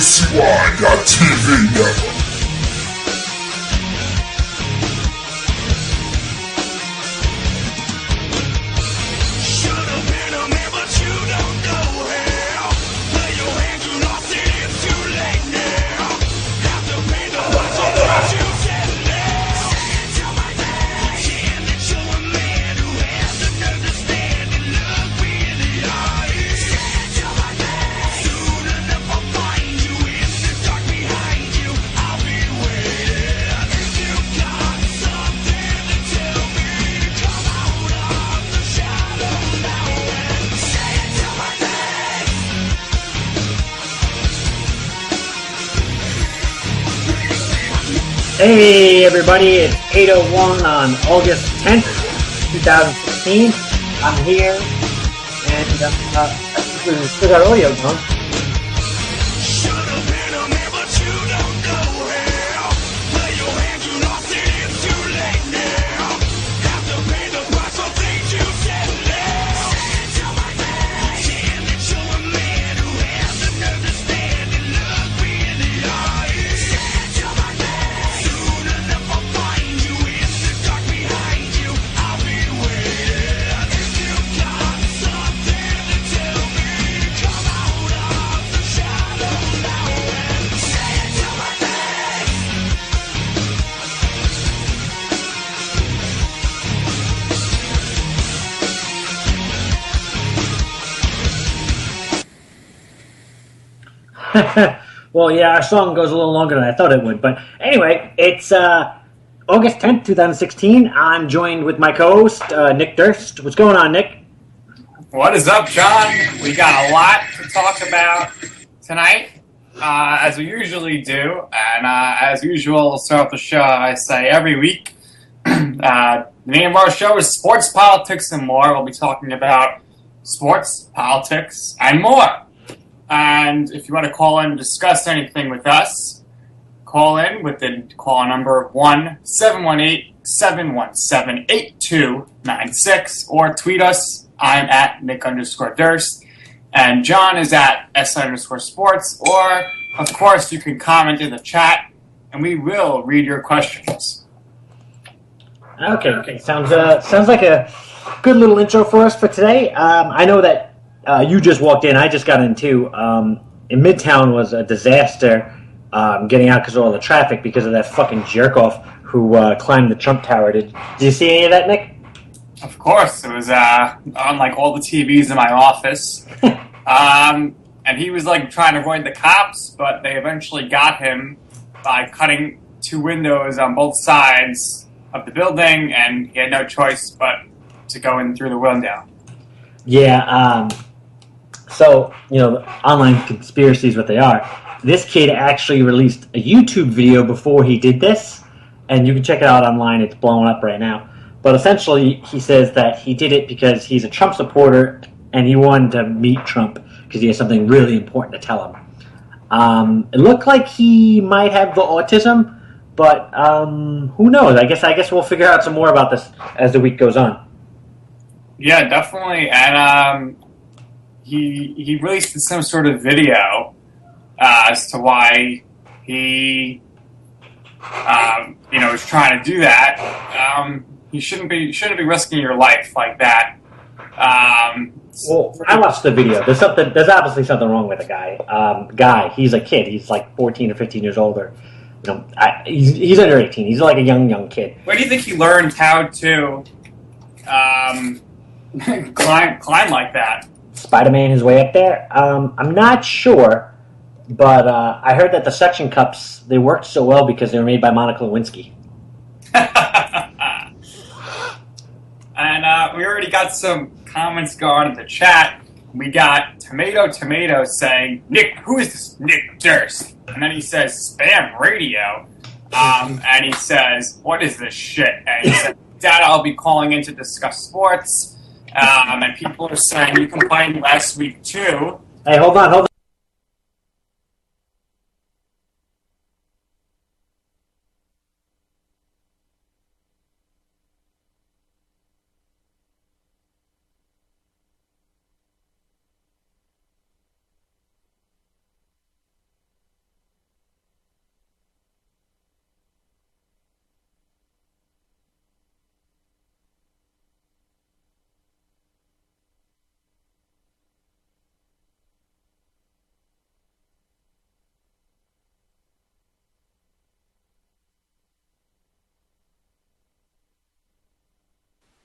WCY.TV network. Hey everybody, it's 8:01 on August 10th, 2016. I'm here, and I think we still got audio going. Well, yeah, our song goes a little longer than I thought it would. But anyway, it's August 10th, 2016. I'm joined with my co-host, Nick Durst. What's going on, Nick? What is up, John? We got a lot to talk about tonight, as we usually do. And as usual, we'll start off the show, I say, every week. The name of our show is Sports, Politics, and More. We'll be talking about sports, politics, and more. And if you want to call in and discuss anything with us, call in with the call number 1-718-717-8296 or tweet us. I'm at Nick_Durst and John is at S_sports. Or, of course, you can comment in the chat and we will read your questions. Okay. Sounds like a good little intro for us for today. I know that you just walked in. I just got in too. In Midtown was a disaster getting out because of all the traffic because of that fucking jerk off who climbed the Trump Tower. Did you see any of that, Nick? Of course, it was on like all the TVs in my office, and he was like trying to avoid the cops, but they eventually got him by cutting two windows on both sides of the building, and he had no choice but to go in through the window. Yeah. So, online conspiracies, what they are. This kid actually released a YouTube video before he did this, and you can check it out online. It's blowing up right now. But essentially, he says that he did it because he's a Trump supporter, and he wanted to meet Trump because he has something really important to tell him. It looked like he might have the autism, but who knows? I guess we'll figure out some more about this as the week goes on. Yeah, definitely. And he released some sort of video as to why he was trying to do that. You shouldn't be risking your life like that. Well, I watched the video. There's obviously something wrong with the guy. He's a kid. He's like 14 or 15 years older. He's under 18. He's like a young kid. Where do you think he learned how to climb like that? Spider-Man his way up there? I'm not sure, but I heard that the suction cups, they worked so well because they were made by Monica Lewinsky. And we already got some comments going in the chat. We got Tomato saying, Nick, who is this Nick Durst? And then he says, spam radio. And he says, what is this shit? And he said, Dad, I'll be calling in to discuss sports. And people are saying you complained last week too. Hey, hold on.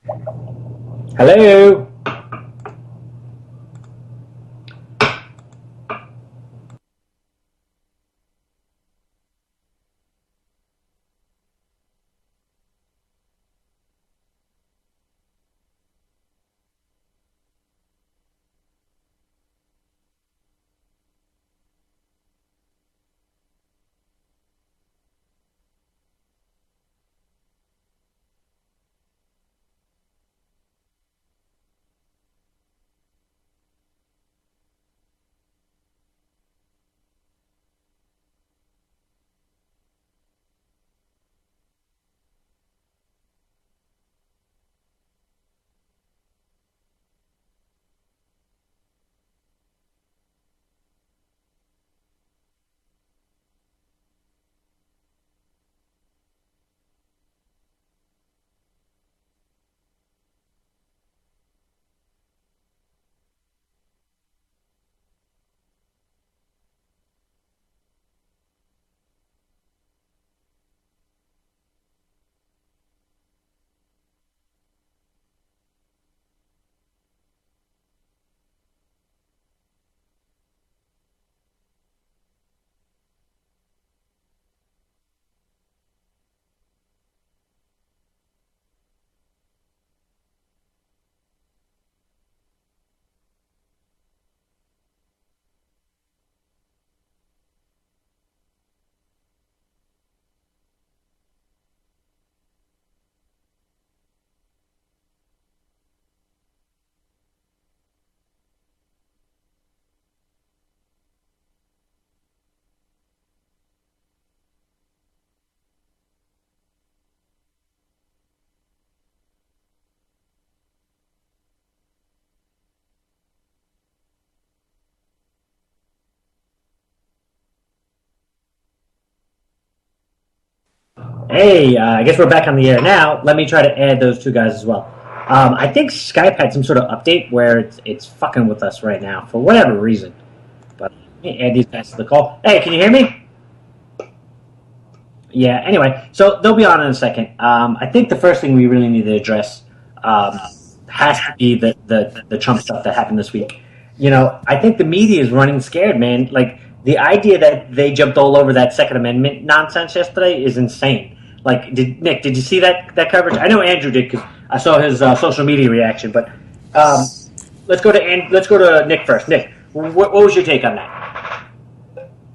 Hello. Hey, I guess we're back on the air now. Let me try to add those two guys as well. I think Skype had some sort of update where it's fucking with us right now for whatever reason. But let me add these guys to the call. Hey, can you hear me? Yeah. Anyway, so they'll be on in a second. I think the first thing we really need to address um, has to be the Trump stuff that happened this week. I think the media is running scared, man. Like the idea that they jumped all over that Second Amendment nonsense yesterday is insane. Like, did you see that coverage? I know Andrew did because I saw his social media reaction. But um, let's go to Nick first. Nick, what was your take on that?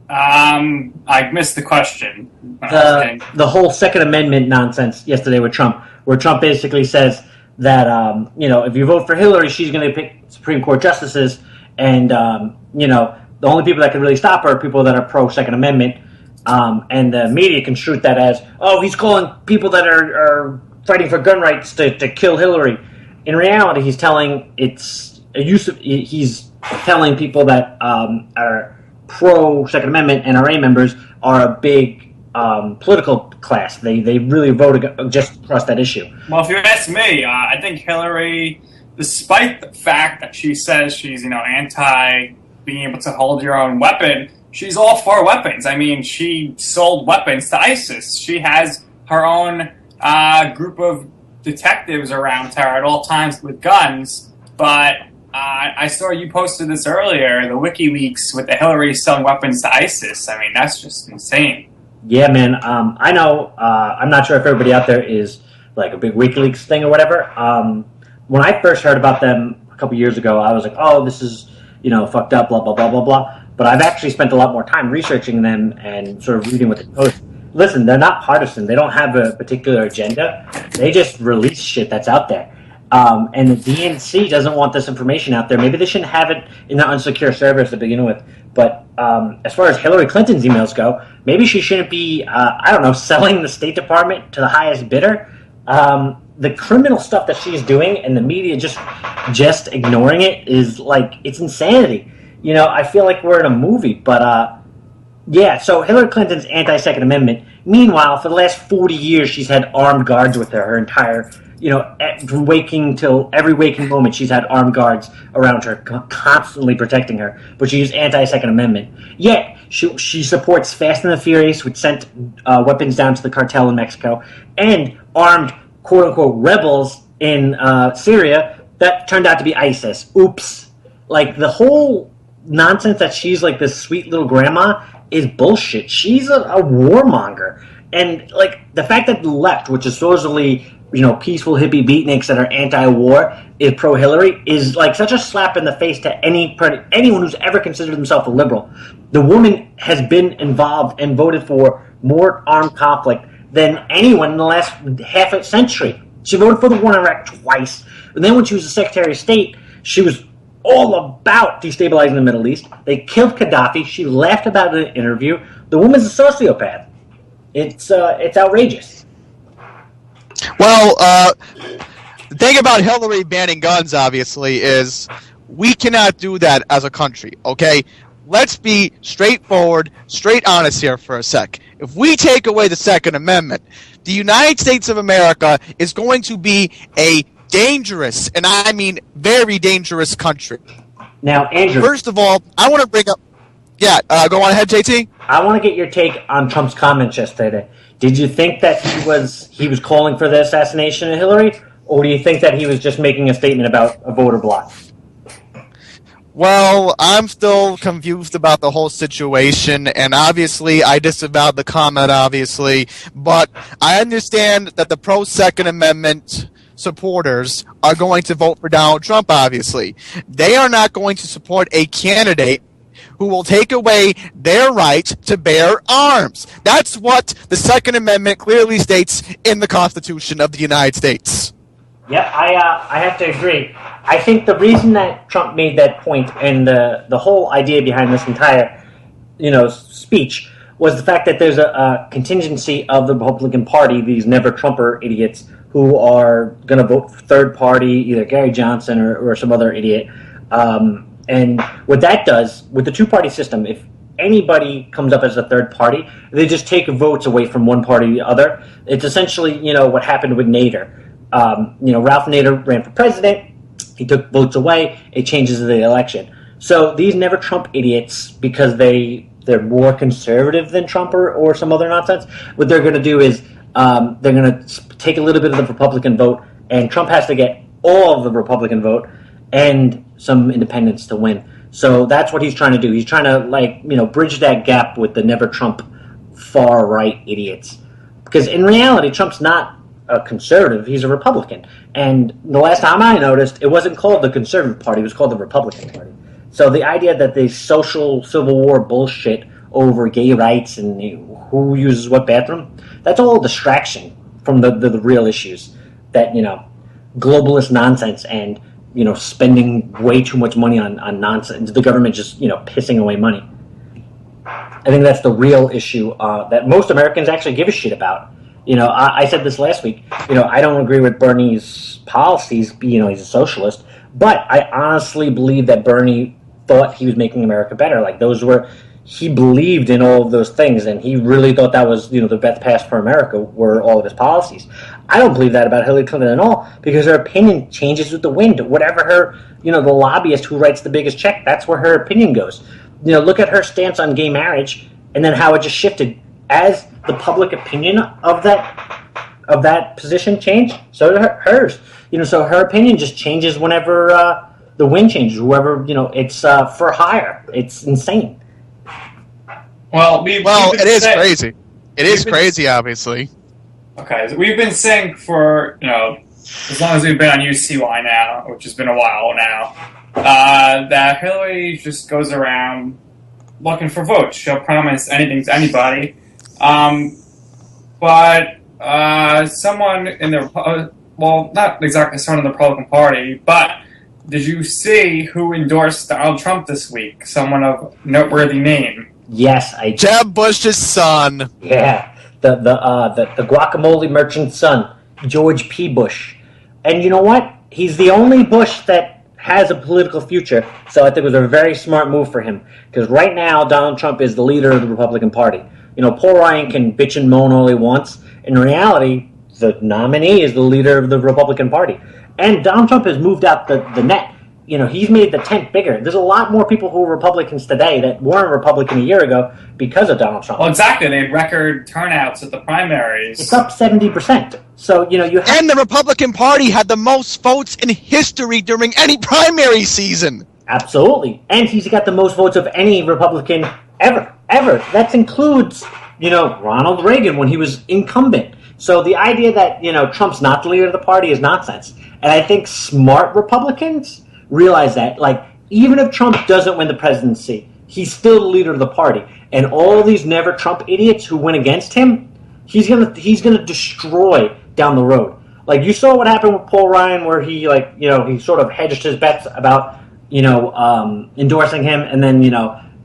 I missed the question. The whole Second Amendment nonsense yesterday with Trump, where Trump basically says that if you vote for Hillary, she's going to pick Supreme Court justices, and the only people that can really stop her are people that are pro Second Amendment, and the media construed that as, oh, he's calling people that are fighting for gun rights to kill Hillary. In reality, he's telling people that are pro Second Amendment NRA members are a big political class. They really vote just across that issue. Well, if you ask me, I think Hillary, despite the fact that she says she's anti being able to hold your own weapon, she's all for weapons. I mean, she sold weapons to ISIS. She has her own group of detectives around her at all times with guns. But I saw you posted this earlier, the WikiLeaks with the Hillary selling weapons to ISIS. I mean, that's just insane. Yeah, man. I know. I'm not sure if everybody out there is like a big WikiLeaks thing or whatever. When I first heard about them a couple years ago, I was like, "Oh, this is fucked up." Blah blah blah blah blah. But I've actually spent a lot more time researching them and sort of reading what they post. Listen, they're not partisan. They don't have a particular agenda. They just release shit that's out there. And the DNC doesn't want this information out there. Maybe they shouldn't have it in their unsecure servers to begin with. But as far as Hillary Clinton's emails go, maybe she shouldn't be, selling the State Department to the highest bidder. The criminal stuff that she's doing and the media just ignoring it is like, it's insanity. I feel like we're in a movie. But so Hillary Clinton's anti-Second Amendment. Meanwhile, for the last 40 years, she's had armed guards with her entire, from waking till every waking moment, she's had armed guards around her, constantly protecting her. But she's anti-Second Amendment. Yet, she supports Fast and the Furious, which sent weapons down to the cartel in Mexico, and armed, quote-unquote, rebels in Syria that turned out to be ISIS. Oops. Like, the whole nonsense that she's like this sweet little grandma is bullshit. She's a warmonger. And, like, the fact that the left, which is supposedly, peaceful hippie beatniks that are anti-war, is pro-Hillary, is, like, such a slap in the face to anyone who's ever considered himself a liberal. The woman has been involved and voted for more armed conflict than anyone in the last half a century. She voted for the war in Iraq twice. And then when she was the Secretary of State, she was all about destabilizing the Middle East. They killed Gaddafi. She laughed about it in an interview. The woman's a sociopath. It's outrageous. Well, the thing about Hillary banning guns, obviously, is we cannot do that as a country, okay? Let's be straightforward, straight honest here for a sec. If we take away the Second Amendment, the United States of America is going to be a dangerous, and I mean very dangerous country. Now, Andrew. First of all, I want to bring up... Yeah, go on ahead, JT. I want to get your take on Trump's comments yesterday. Did you think that he was calling for the assassination of Hillary, or do you think that he was just making a statement about a voter bloc? Well, I'm still confused about the whole situation, and obviously I disavowed the comment, obviously, but I understand that the pro-Second Amendment supporters are going to vote for Donald Trump, obviously. They are not going to support a candidate who will take away their right to bear arms. That's what the Second Amendment clearly states in the Constitution of the United States. Yeah, I have to agree. I think the reason that Trump made that point and the whole idea behind this entire, speech was the fact that there's a contingency of the Republican Party, these never-Trumper idiots, who are going to vote for third party, either Gary Johnson or some other idiot. And what that does, with the two-party system, if anybody comes up as a third party, they just take votes away from one party to the other. It's essentially, what happened with Nader. Ralph Nader ran for president. He took votes away. It changes the election. So these never Trump idiots, because they're more conservative than Trump or some other nonsense, what they're going to do is they're going to take a little bit of the Republican vote, and Trump has to get all of the Republican vote and some independents to win. So that's what he's trying to do. He's trying to bridge that gap with the never Trump far right idiots. Because in reality, Trump's not a conservative, he's a Republican. And the last time I noticed, it wasn't called the Conservative Party, it was called the Republican Party. So the idea that the social Civil War bullshit over gay rights and who uses what bathroom, that's all a distraction from the real issues. That, globalist nonsense and, spending way too much money on nonsense. The government just, pissing away money. I think that's the real issue that most Americans actually give a shit about. I said this last week. I don't agree with Bernie's policies. He's a socialist, but I honestly believe that Bernie thought he was making America better. Like, he believed in all of those things, and he really thought that was, the best path for America were all of his policies. I don't believe that about Hillary Clinton at all, because her opinion changes with the wind. Whatever her, the lobbyist who writes the biggest check, that's where her opinion goes. Look at her stance on gay marriage, and then how it just shifted as the public opinion of that position changed. So did hers. So her opinion just changes whenever the wind changes. Whoever it's for hire. It's insane. Well, it is crazy. It is crazy, obviously. Okay, so we've been saying for as long as we've been on UCY now, which has been a while now, that Hillary just goes around looking for votes. She'll promise anything to anybody. But someone in the not exactly someone in the Republican Party, but did you see who endorsed Donald Trump this week? Someone of noteworthy name. Yes, I did. Jeb Bush's son. Yeah, the guacamole merchant's son, George P. Bush. And you know what? He's the only Bush that has a political future, so I think it was a very smart move for him. Because right now, Donald Trump is the leader of the Republican Party. Paul Ryan can bitch and moan all he wants. In reality, the nominee is the leader of the Republican Party. And Donald Trump has moved out the net. He's made the tent bigger. There's a lot more people who are Republicans today that weren't Republican a year ago because of Donald Trump. Well, exactly. They had record turnouts at the primaries. It's up 70%. So, you have... And the Republican Party had the most votes in history during any primary season. Absolutely. And he's got the most votes of any Republican ever. That includes, Ronald Reagan when he was incumbent. So the idea that, Trump's not the leader of the party is nonsense. And I think smart Republicans realize that. Like, even if Trump doesn't win the presidency, he's still the leader of the party. And all these never Trump idiots who went against him, he's gonna destroy down the road. Like, you saw what happened with Paul Ryan, where he he sort of hedged his bets about endorsing him, and then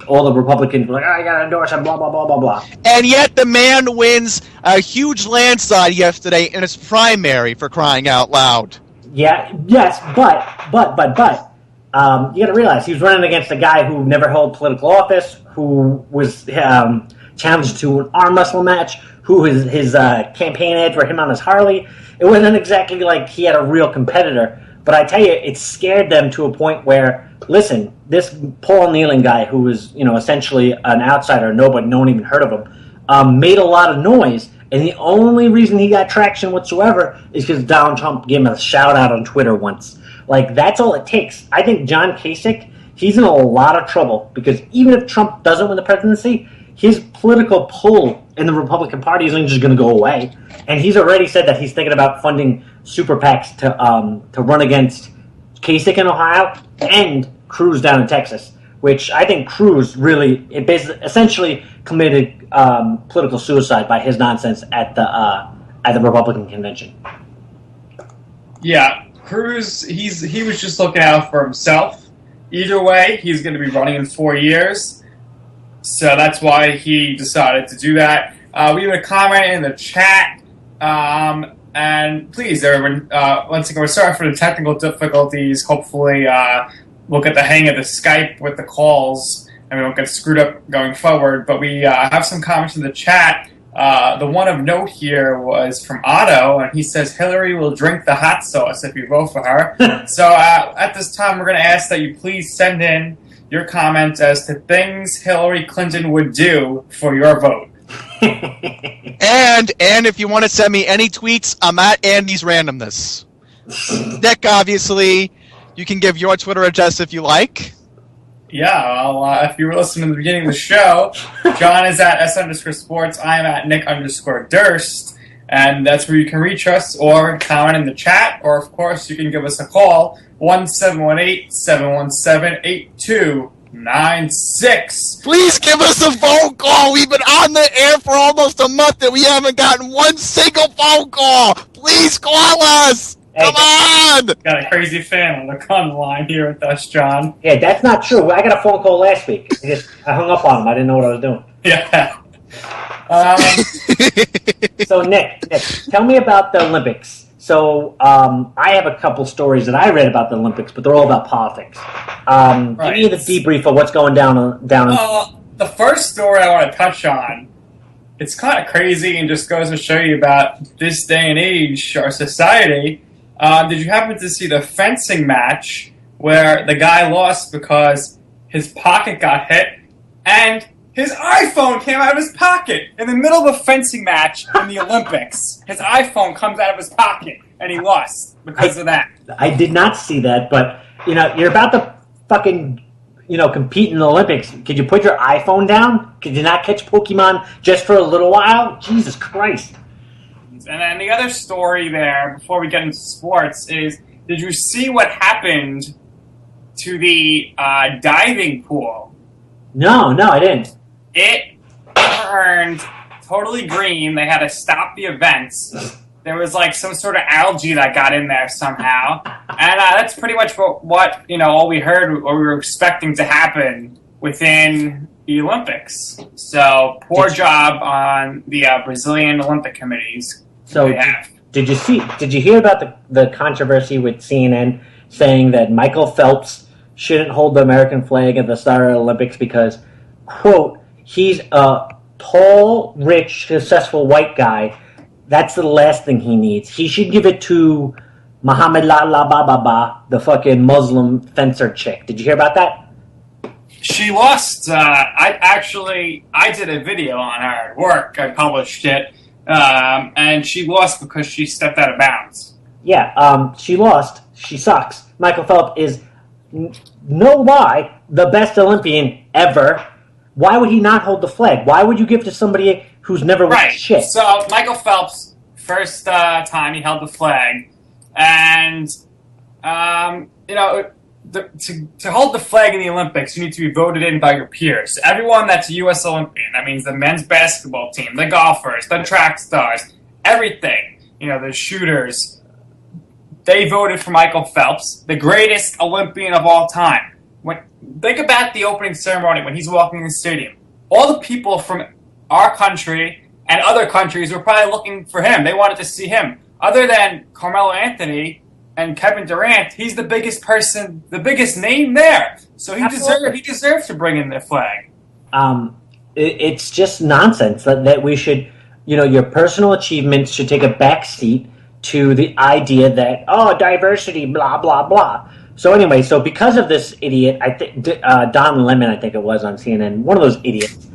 all the Republicans were like, I gotta endorse him, blah blah blah blah blah. And yet the man wins a huge landslide yesterday in his primary, for crying out loud. Yeah, yes, but you got to realize he was running against a guy who never held political office, who was challenged to an arm wrestle match, who his campaign ads were him on his Harley. It wasn't exactly like he had a real competitor, but I tell you, it scared them to a point where, listen, this Paul Kneeling guy, who was essentially an outsider, no one even heard of him, made a lot of noise. And the only reason he got traction whatsoever is because Donald Trump gave him a shout-out on Twitter once. Like, that's all it takes. I think John Kasich, he's in a lot of trouble because even if Trump doesn't win the presidency, his political pull in the Republican Party isn't just going to go away. And he's already said that he's thinking about funding super PACs to run against Kasich in Ohio and Cruz down in Texas, which I think Cruz really essentially committed political suicide by his nonsense at the Republican convention. Yeah, Cruz, he was just looking out for himself. Either way, he's going to be running in 4 years, so that's why he decided to do that. We have a comment in the chat, and please, everyone, once again, we're sorry for the technical difficulties. Hopefully, we'll get the hang of the Skype with the calls, and we won't get screwed up going forward. But we have some comments in the chat. The one of note here was from Otto, and he says Hillary will drink the hot sauce if you vote for her. So at this time, we're going to ask that you please send in your comments as to things Hillary Clinton would do for your vote. And if you want to send me any tweets, I'm at Andy's Randomness. Nick, obviously, you can give your Twitter address if you like. Yeah, well, if you were listening to the beginning of the show, John is at S_sports, I am at Nick_Durst, and that's where you can reach us or comment in the chat, or of course you can give us a call, 1-718-717-8296. Please give us a phone call. We've been on the air for almost a month and we haven't gotten one single phone call. Please call us. Come on! Got a crazy fan on the line here with us, John. Yeah, that's not true. I got a phone call last week. I hung up on him. I didn't know what I was doing. Yeah. So, Nick, tell me about the Olympics. So, I have a couple stories that I read about the Olympics, but they're all about politics. Right. Give me the debrief of what's going down. The first story I want to touch on, it's kind of crazy and just goes to show you about this day and age, our society. Did you happen to see the fencing match where the guy lost because his pocket got hit and his iPhone came out of his pocket in the middle of a fencing match in the Olympics? His iPhone comes out of his pocket and he lost because of that. I did not see that, but you're about to fucking compete in the Olympics. Could you put your iPhone down? Could you not catch Pokemon just for a little while? Jesus Christ. And then the other story there, before we get into sports, is did you see what happened to the diving pool? No, I didn't. It turned totally green. They had to stop the events. There was like some sort of algae that got in there somehow. And that's pretty much what all we heard, what we were expecting to happen within the Olympics. So poor job on the Brazilian Olympic committees. So did you hear about the controversy with CNN saying that Michael Phelps shouldn't hold the American flag at the start of the Olympics because, quote, he's a tall, rich, successful white guy. That's the last thing he needs. He should give it to Muhammad Baba, the fucking Muslim fencer chick. Did you hear about that? She lost. I did a video on her at work. I published it. and she lost because she stepped out of bounds. Yeah, she lost. She sucks. Michael Phelps is, no lie, the best Olympian ever. Why would he not hold the flag? Why would you give to somebody who's never won shit? So Michael Phelps, first time he held the flag, and to hold the flag in the Olympics, you need to be voted in by your peers. Everyone that's a U.S. Olympian, that means the men's basketball team, the golfers, the track stars, everything. The shooters. They voted for Michael Phelps, the greatest Olympian of all time. Think about the opening ceremony when he's walking in the stadium. All the people from our country and other countries were probably looking for him. They wanted to see him. Other than Carmelo Anthony and Kevin Durant, he's the biggest person, the biggest name there. So he deserves to bring in the flag. It's just nonsense that we should, your personal achievements should take a back seat to the idea that, diversity, blah, blah, blah. So anyway, because of this idiot, I think Don Lemon, I think it was on CNN, one of those idiots,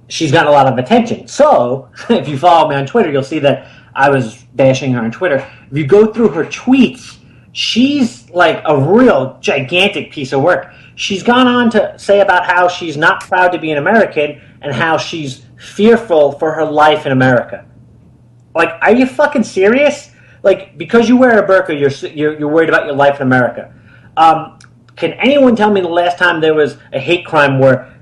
she's gotten a lot of attention. So if you follow me on Twitter, you'll see that I was bashing her on Twitter. If you go through her tweets, she's like a real gigantic piece of work. She's gone on to say about how she's not proud to be an American and how she's fearful for her life in America. Like, are you fucking serious? Like, because you wear a burqa, you're worried about your life in America. Can anyone tell me the last time there was a hate crime where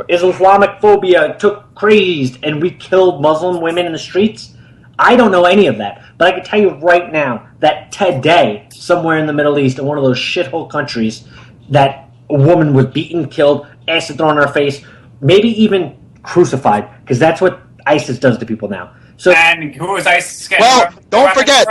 Islamic phobia took crazed and we killed Muslim women in the streets? I don't know any of that. But I can tell you right now that today, somewhere in the Middle East, in one of those shithole countries, that a woman was beaten, killed, acid thrown in her face, maybe even crucified, because that's what ISIS does to people now. So, and who is ISIS? Well, don't forget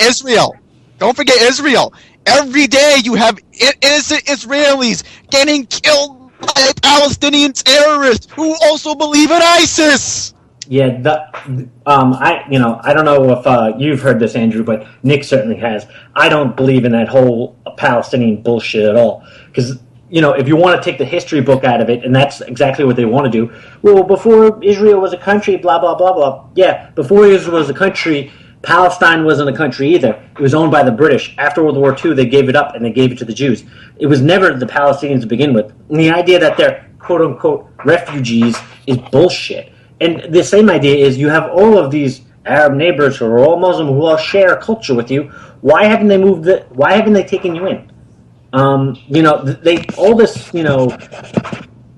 Israel. Don't forget Israel. Every day you have innocent Israelis getting killed by Palestinian terrorists who also believe in ISIS. Yeah, I don't know if you've heard this, Andrew, but Nick certainly has. I don't believe in that whole Palestinian bullshit at all, because if you want to take the history book out of it, and that's exactly what they want to do. Well, before Israel was a country, blah, blah, blah, blah. Yeah, before Israel was a country, Palestine wasn't a country either. It was owned by the British. After World War II, they gave it up, and they gave it to the Jews. It was never the Palestinians to begin with. And the idea that they're quote-unquote refugees is bullshit. And the same idea is you have all of these Arab neighbors who are all Muslim, who all share a culture with you. Why haven't they taken you in? All this,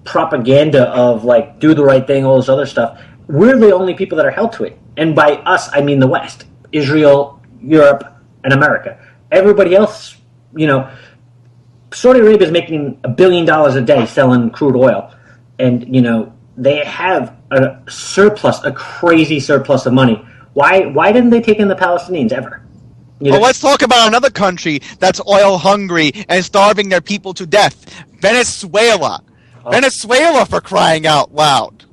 propaganda of like do the right thing, all this other stuff. We're the only people that are held to it, and by us I mean the West, Israel, Europe, and America. Everybody else, Saudi Arabia is making $1 billion a day selling crude oil, and they have a crazy surplus of money. Why didn't they take in the Palestinians ever? Well, let's talk about another country that's oil hungry and starving their people to death. Venezuela. Oh. Venezuela, for crying out loud.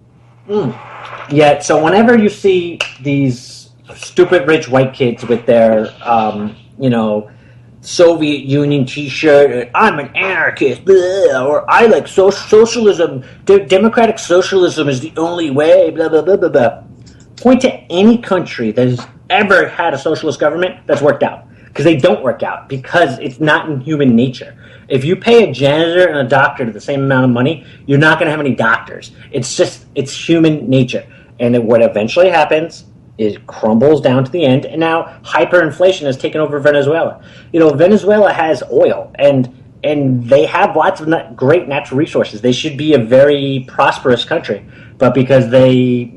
Yeah, so whenever you see these stupid rich white kids with their, Soviet Union t-shirt, I'm an anarchist, blah, or I like socialism, democratic socialism is the only way, blah, blah, blah, blah, blah. Point to any country that has ever had a socialist government that's worked out. Because they don't work out. Because it's not in human nature. If you pay a janitor and a doctor the same amount of money, you're not going to have any doctors. It's human nature. And what eventually happens is it crumbles down to the end. And now hyperinflation has taken over Venezuela. Venezuela has oil. And they have lots of great natural resources. They should be a very prosperous country. But because they,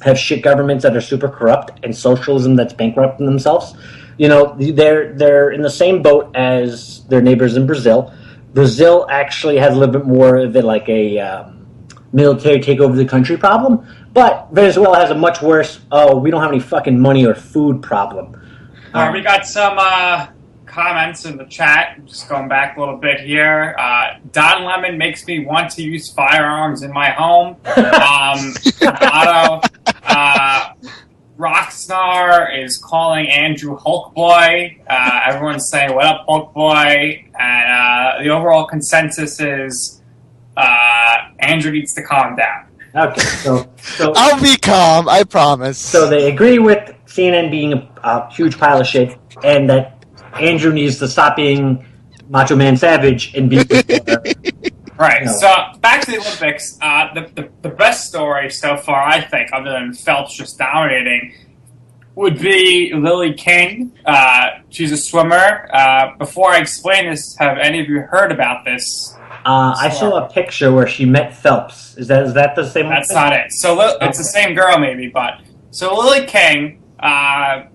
have shit governments that are super corrupt and socialism that's bankrupting themselves. They're in the same boat as their neighbors in Brazil. Brazil actually has a little bit more of it like a military take over the country problem, but Venezuela has a much worse, we don't have any fucking money or food problem. We got some comments in the chat. Just going back a little bit here. Don Lemon makes me want to use firearms in my home. Otto, Rockstar is calling Andrew Hulk Boy. Everyone's saying, "What up, Hulk Boy?" And the overall consensus is Andrew needs to calm down. Okay, so I'll be calm, I promise. so they agree with CNN being a huge pile of shit, and that Andrew needs to stop being Macho Man Savage and be. Right. No. So back to the Olympics. The best story so far, I think, other than Phelps just dominating, would be Lily King. She's a swimmer. Before I explain this, have any of you heard about this? I saw a picture where she met Phelps. Is that the same? That's not it. So it's the same girl, maybe, but so Lily King.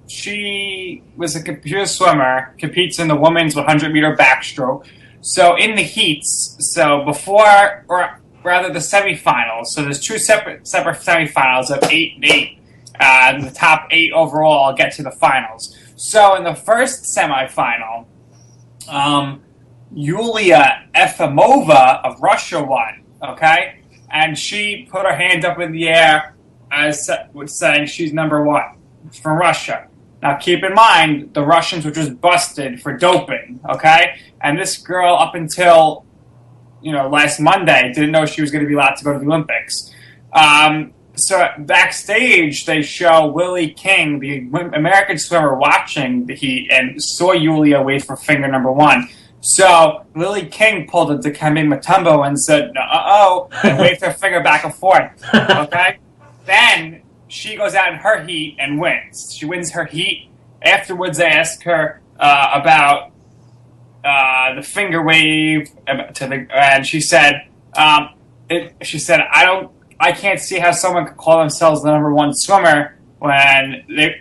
She was a computer swimmer. Competes in the women's 100-meter backstroke. So in the heats, so before, or rather the semifinals, so there's two separate semifinals of 8 and 8. The top 8 overall get to the finals. So in the first semifinal, Yulia Efimova of Russia won, okay? And she put her hand up in the air as saying she's number 1 from Russia. Now, keep in mind, the Russians were just busted for doping, okay? And this girl, up until, last Monday, didn't know she was going to be allowed to go to the Olympics. So backstage, they show Willie King, the American swimmer, watching the heat and saw Yulia wait for finger number 1. So Lily King pulled a Dikembe Mutombo and said, and waved her finger back and forth, okay? Then she goes out in her heat and wins. She wins her heat. Afterwards, they ask her about the finger wave and she said, I can't see how someone could call themselves the number 1 swimmer when they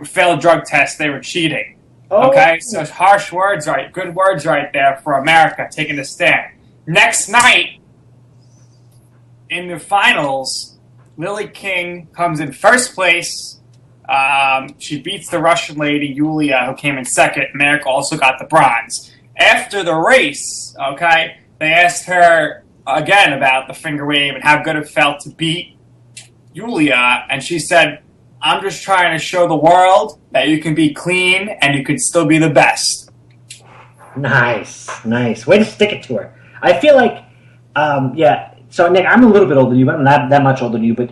failed a drug test. They were cheating. Oh. Okay, so harsh words, right? Good words, right there for America taking a stand. Next night in the finals, Lily King comes in first place. She beats the Russian lady, Yulia, who came in second. America also got the bronze. After the race, okay, they asked her again about the finger wave and how good it felt to beat Yulia. And she said, I'm just trying to show the world that you can be clean and you can still be the best. Nice. Way to stick it to her. I feel like, So, Nick, I'm a little bit older than you, but I'm not that much older than you. But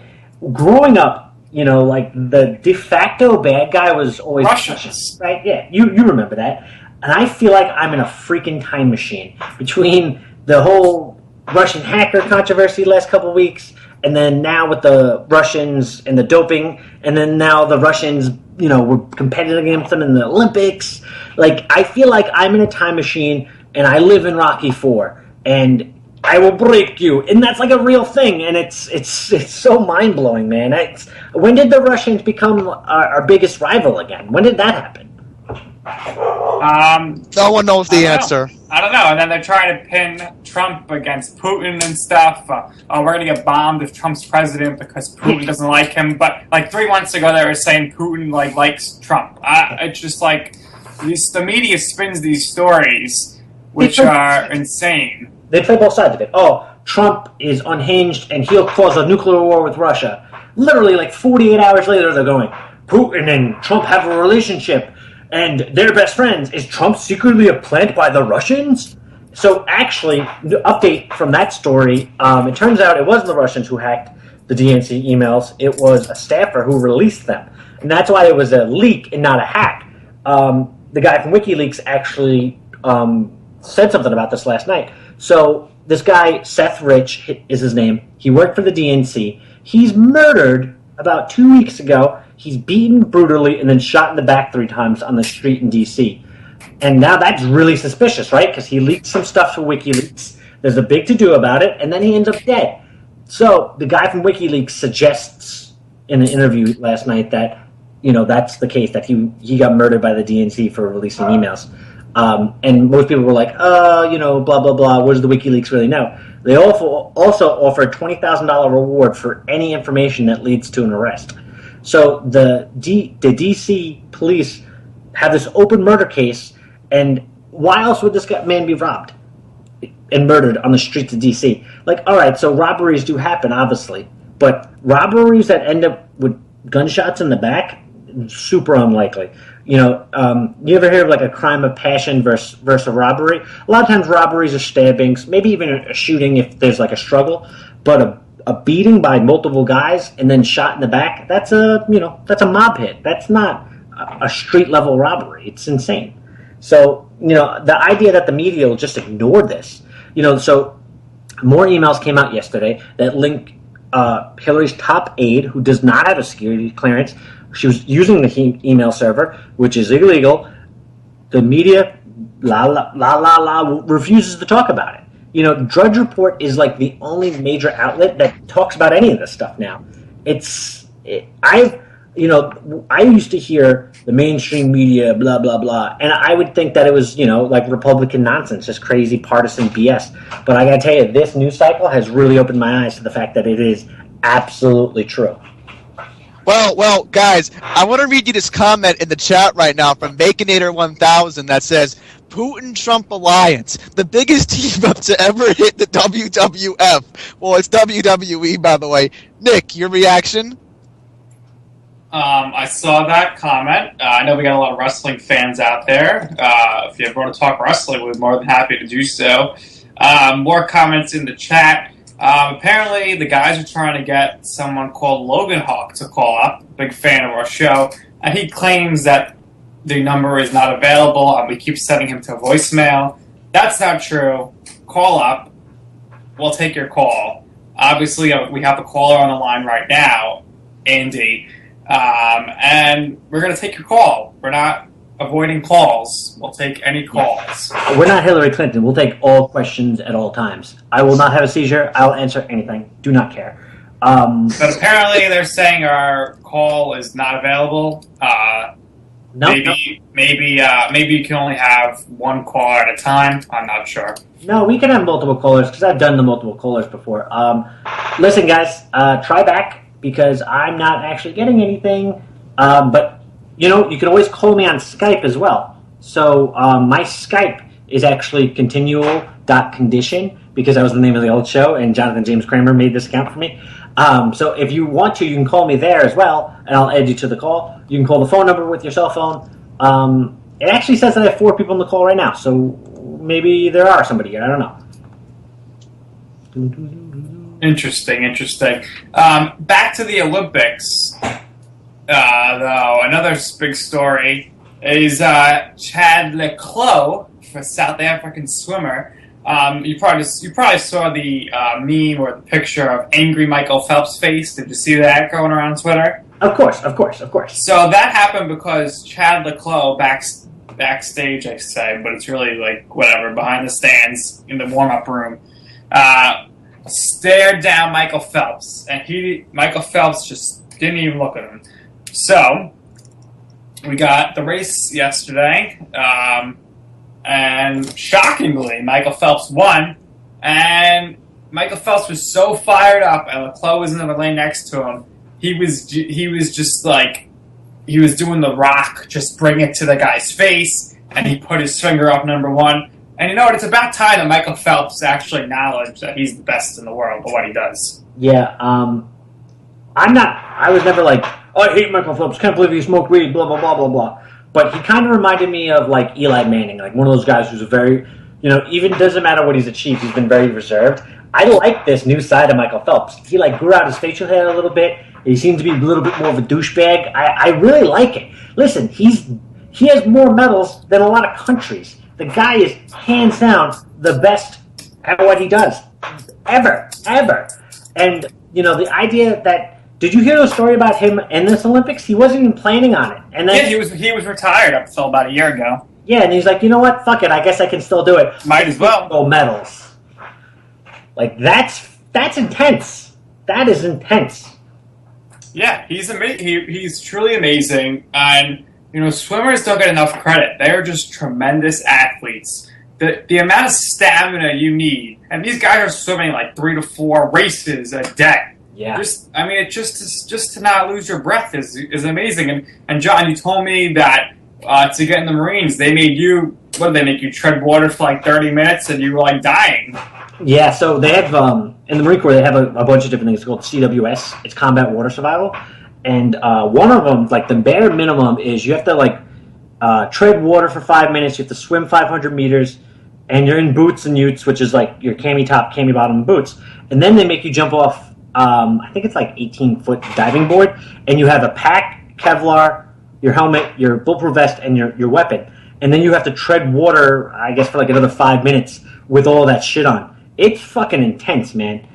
growing up, like the de facto bad guy was always Russians, right? Yeah, you remember that. And I feel like I'm in a freaking time machine between the whole Russian hacker controversy the last couple of weeks, and then now with the Russians and the doping, and then now the Russians, were competing against them in the Olympics. Like, I feel like I'm in a time machine, and I live in Rocky IV, and I will break you, and that's like a real thing, and it's so mind blowing, man. When did the Russians become our biggest rival again? When did that happen? No one knows the answer. I don't know. And then they're trying to pin Trump against Putin and stuff. We're going to get bombed if Trump's president because Putin doesn't like him. But like 3 months ago, they were saying Putin likes Trump. It's just like the media spins these stories, which are insane. They play both sides of it. Oh, Trump is unhinged and he'll cause a nuclear war with Russia. Literally, like 48 hours later, they're going, Putin and Trump have a relationship and they're best friends. Is Trump secretly a plant by the Russians? So actually, the update from that story, it turns out it wasn't the Russians who hacked the DNC emails. It was a staffer who released them. And that's why it was a leak and not a hack. The guy from WikiLeaks actually said something about this last night. So this guy, Seth Rich is his name. He worked for the DNC. He's murdered about 2 weeks ago. He's beaten brutally and then shot in the back 3 times on the street in D.C. And now that's really suspicious, right? Because he leaked some stuff to WikiLeaks. There's a big to-do about it, and then he ends up dead. So the guy from WikiLeaks suggests in an interview last night that, that's the case, that he got murdered by the DNC for releasing emails. And most people were like, blah, blah, blah. What does the WikiLeaks really know? They also offered $20,000 reward for any information that leads to an arrest. So the D.C. police have this open murder case, and why else would this man be robbed and murdered on the streets of D.C.? Like, all right, so robberies do happen, obviously, but robberies that end up with gunshots in the back, super unlikely. You ever hear of like a crime of passion versus a robbery? A lot of times robberies are stabbings, maybe even a shooting if there's like a struggle. But a beating by multiple guys and then shot in the back, that's a mob hit. That's not a street level robbery. It's insane. So, the idea that the media will just ignore this, so more emails came out yesterday that link Hillary's top aide, who does not have a security clearance. She was using the email server, which is illegal. The media, refuses to talk about it. Drudge Report is like the only major outlet that talks about any of this stuff now. I used to hear the mainstream media, blah, blah, blah, and I would think that it was, like Republican nonsense, just crazy partisan BS. But I gotta tell you, this news cycle has really opened my eyes to the fact that it is absolutely true. Well, guys, I want to read you this comment in the chat right now from Baconator1000 that says, Putin-Trump alliance, the biggest team-up to ever hit the WWF. Well, it's WWE, by the way. Nick, your reaction? I saw that comment. I know we got a lot of wrestling fans out there. If you ever want to talk wrestling, we're more than happy to do so. More comments in the chat. Apparently, the guys are trying to get someone called Logan Hawk to call up. Big fan of our show. And he claims that the number is not available, and we keep sending him to voicemail. That's not true. Call up. We'll take your call. Obviously, we have a caller on the line right now, Andy. And we're going to take your call. We're not avoiding calls. We'll take any calls. We're not Hillary Clinton. We'll take all questions at all times. I will not have a seizure. I'll answer anything. Do not care. But apparently they're saying our call is not available. Maybe you can only have one caller at a time. I'm not sure. No, we can have multiple callers because I've done the multiple callers before. Listen, guys, try back because I'm not actually getting anything. But you can always call me on Skype as well. So my Skype is actually continual.condition because that was the name of the old show, and Jonathan James Kramer made this account for me. So if you want to, you can call me there as well, and I'll add you to the call. You can call the phone number with your cell phone. It actually says that I have 4 people on the call right now, so maybe there are somebody here. I don't know. Interesting. Back to the Olympics. Though another big story is Chad Leclos, a South African swimmer. You probably saw the meme or the picture of angry Michael Phelps' face. Did you see that going around Twitter? Of course. So that happened because Chad Leclos backstage, I say, but it's really like whatever, behind the stands in the warm-up room, stared down Michael Phelps, and Michael Phelps just didn't even look at him. So, we got the race yesterday, and shockingly, Michael Phelps won, and Michael Phelps was so fired up, and Leclos was in the lane next to him. He was just like, he was doing the Rock, just bring it to the guy's face, and he put his finger up number 1. And you know what? It's about time that Michael Phelps actually acknowledged that he's the best in the world at what he does. Yeah, I was never like, oh, I hate Michael Phelps, can't believe he smoked weed, blah, blah, blah, blah, blah. But he kind of reminded me of, like, Eli Manning, like one of those guys who's a very, even doesn't matter what he's achieved, he's been very reserved. I like this new side of Michael Phelps. He, like, grew out his facial hair a little bit. He seems to be a little bit more of a douchebag. I really like it. Listen, he has more medals than a lot of countries. The guy is, hands down, the best at what he does. Ever. And, the idea that, did you hear the story about him in this Olympics? He wasn't even planning on it. And then, he was retired up until about a year ago. Yeah, and he's like, you know what? Fuck it. I guess I can still do it. Might as well. Gold medals. Like, that's intense. That is intense. Yeah, he's amazing. He's truly amazing. And, swimmers don't get enough credit. They are just tremendous athletes. The amount of stamina you need, and these guys are swimming like 3 to 4 races a day. Yeah. Just to not lose your breath is amazing. And John, you told me that to get in the Marines, they made you, what did they make you tread water for like 30 minutes and you were like dying? Yeah, so they have, in the Marine Corps, they have a bunch of different things called CWS. It's Combat Water Survival. And one of them, like the bare minimum is you have to like tread water for 5 minutes, you have to swim 500 meters, and you're in boots and utes, which is like your cami top, cami bottom boots. And then they make you jump off I think it's like 18-foot diving board, and you have a pack, Kevlar, your helmet, your bulletproof vest, and your weapon. And then you have to tread water, I guess, for like another 5 minutes with all that shit on. It's fucking intense, man.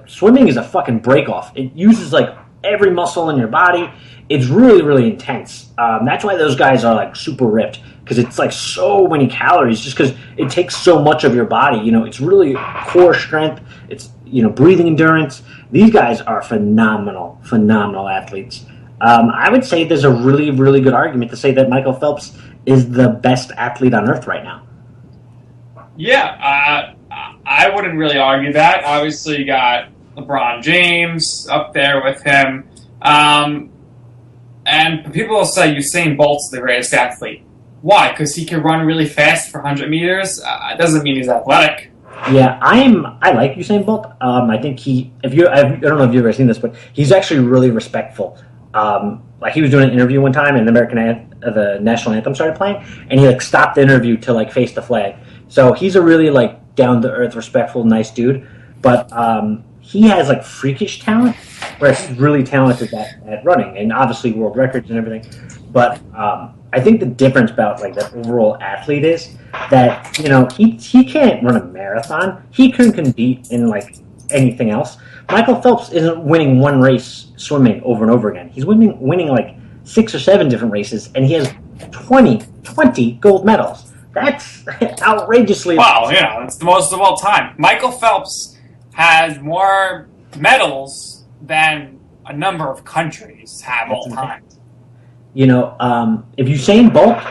Swimming is a fucking break-off. It uses like every muscle in your body. It's really, really intense. That's why those guys are like super ripped, because it's like so many calories, just because it takes so much of your body. You know, it's really core strength. It's, you know, breathing endurance. These guys are phenomenal athletes. I would say there's a really, really good argument to say that Michael Phelps is the best athlete on earth right now. Yeah, I wouldn't really argue that. Obviously, you got LeBron James up there with him. And people will say Usain Bolt's the greatest athlete. Why? Because he can run really fast for 100 meters? It doesn't mean he's athletic. Yeah, I like Usain Bolt. I think I don't know if you've ever seen this, but he's actually really respectful. Like he was doing an interview one time, and the national anthem started playing, and he like stopped the interview to like face the flag. So he's a really like down to earth, respectful, nice dude. But he has like freakish talent, whereas he's really talented at running, and obviously world records and everything. But I think the difference about like that overall athlete is that, you know, he can't run a marathon. He couldn't compete in like anything else. Michael Phelps isn't winning one race swimming over and over again. He's winning like 6 or 7 different races, and he has 20 gold medals. That's outrageously... Wow, yeah, it's the most of all time. Michael Phelps has more medals than a number of countries have all time. You know, if Usain Bolt